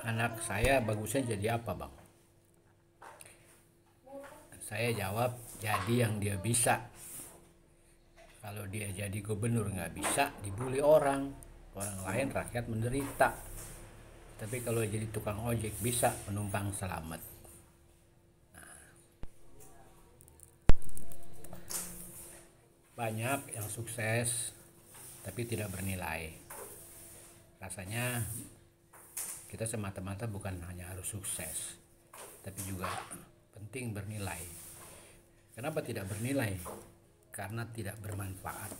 Anak saya bagusnya jadi apa, Bang? Saya jawab, jadi yang dia bisa. Kalau dia jadi gubernur nggak bisa, dibully orang lain rakyat menderita. Tapi kalau jadi tukang ojek bisa, penumpang selamat. Banyak yang sukses tapi tidak bernilai. Rasanya kita semata-mata bukan hanya harus sukses, tapi juga penting bernilai. Kenapa tidak bernilai? Karena tidak bermanfaat.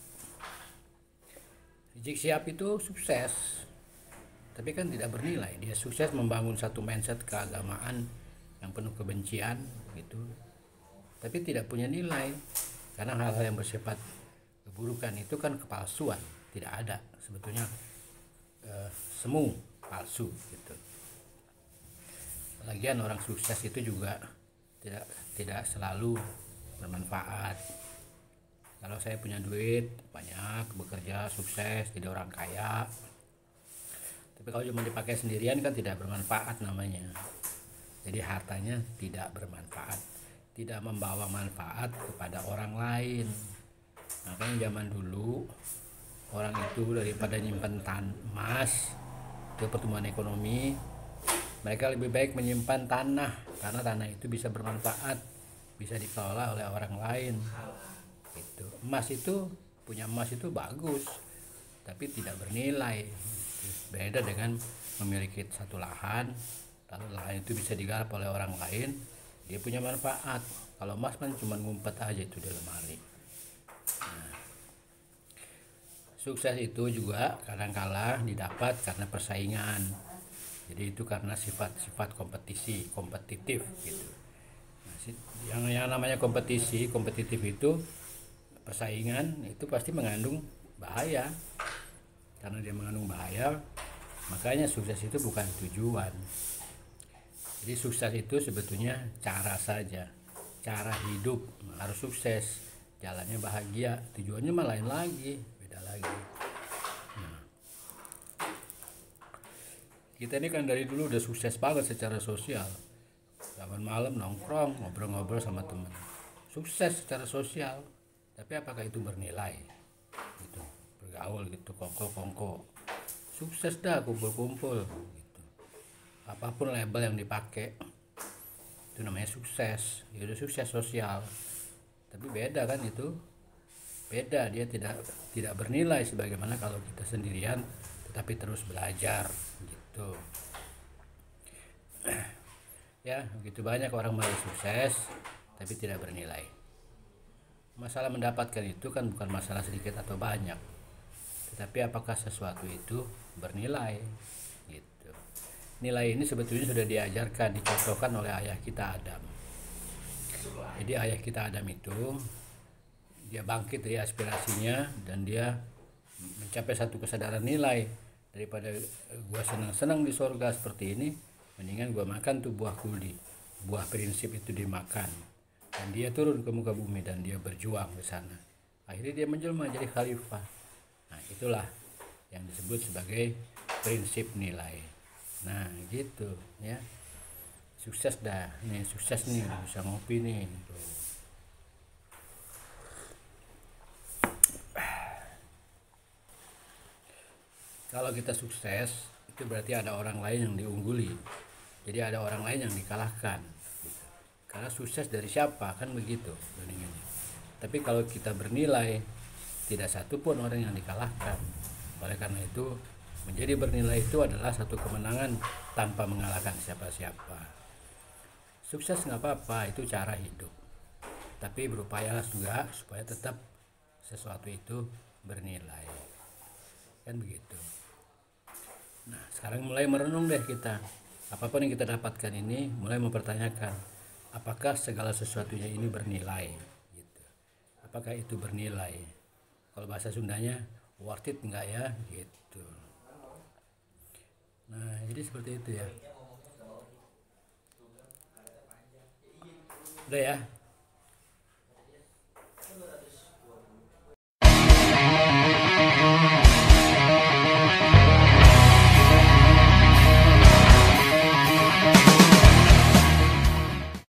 Rizik Syihab itu sukses, tapi kan tidak bernilai. Dia sukses membangun satu mindset keagamaan yang penuh kebencian gitu, tapi tidak punya nilai. Karena hal-hal yang bersifat keburukan itu kan kepalsuan, tidak ada sebetulnya, semu palsu gitu. Lagian orang sukses itu juga tidak selalu bermanfaat. Kalau saya punya duit banyak, bekerja sukses jadi orang kaya, tapi kalau cuma dipakai sendirian kan tidak bermanfaat namanya. Jadi hartanya tidak bermanfaat, tidak membawa manfaat kepada orang lain. Makanya zaman dulu orang itu daripada nyimpan emas itu pertumbuhan ekonomi, mereka lebih baik menyimpan tanah, karena tanah itu bisa bermanfaat, bisa dikelola oleh orang lain gitu. Punya emas itu bagus tapi tidak bernilai. Beda dengan memiliki satu lahan, lalu lahan itu bisa digarap oleh orang lain, dia punya manfaat. Kalau emas kan cuma ngumpet aja itu di lemari. Sukses itu juga kadang-kala didapat karena persaingan. Jadi itu karena sifat-sifat kompetitif gitu. Nah, yang namanya kompetitif itu persaingan itu pasti mengandung bahaya. Karena dia mengandung bahaya, makanya sukses itu bukan tujuan. Jadi sukses itu sebetulnya cara saja, cara hidup. Harus sukses, jalannya bahagia, tujuannya malah lain lagi, beda lagi. Nah, kita ini kan dari dulu udah sukses banget secara sosial. Zaman malam nongkrong, ngobrol-ngobrol sama teman, sukses secara sosial. Tapi apakah itu bernilai? Gitu, bergaul gitu, kongko-kongko, sukses dah, kumpul-kumpul gitu. Apapun label yang dipakai itu namanya sukses. Ya udah, sukses sosial. Tapi beda kan itu, beda. Dia tidak bernilai sebagaimana kalau kita sendirian tetapi terus belajar gitu. Ya begitu banyak orang mau sukses tapi tidak bernilai. Masalah mendapatkan itu kan bukan masalah sedikit atau banyak, tetapi apakah sesuatu itu bernilai gitu. Nilai ini sebetulnya sudah diajarkan, dicontohkan oleh ayah kita Adam. Jadi ayah kita Adam itu dia bangkit dari aspirasinya dan dia mencapai satu kesadaran nilai. Daripada gua senang-senang di sorga seperti ini, mendingan gua makan tuh buah kuldi, buah prinsip itu dimakan. Dan dia turun ke muka bumi dan dia berjuang di sana. Akhirnya dia menjelma jadi khalifah. Nah itulah yang disebut sebagai prinsip nilai. Nah gitu ya, sukses dah nih, sukses nih, bisa ngopi nih tuh. Kalau kita sukses itu berarti ada orang lain yang diungguli, jadi ada orang lain yang dikalahkan. Karena sukses dari siapa kan begitu bandingannya. Tapi kalau kita bernilai, tidak satu pun orang yang dikalahkan. Oleh karena itu menjadi bernilai itu adalah satu kemenangan tanpa mengalahkan siapa-siapa. Sukses nggak apa-apa, itu cara hidup. Tapi berupayalah juga supaya tetap sesuatu itu bernilai. Kan begitu. Nah, sekarang mulai merenung deh kita. Apapun yang kita dapatkan ini, mulai mempertanyakan, apakah segala sesuatunya ini bernilai? Gitu. Apakah itu bernilai? Kalau bahasa Sundanya, worth it enggak ya? Gitu. Nah, jadi seperti itu ya. Udah ya.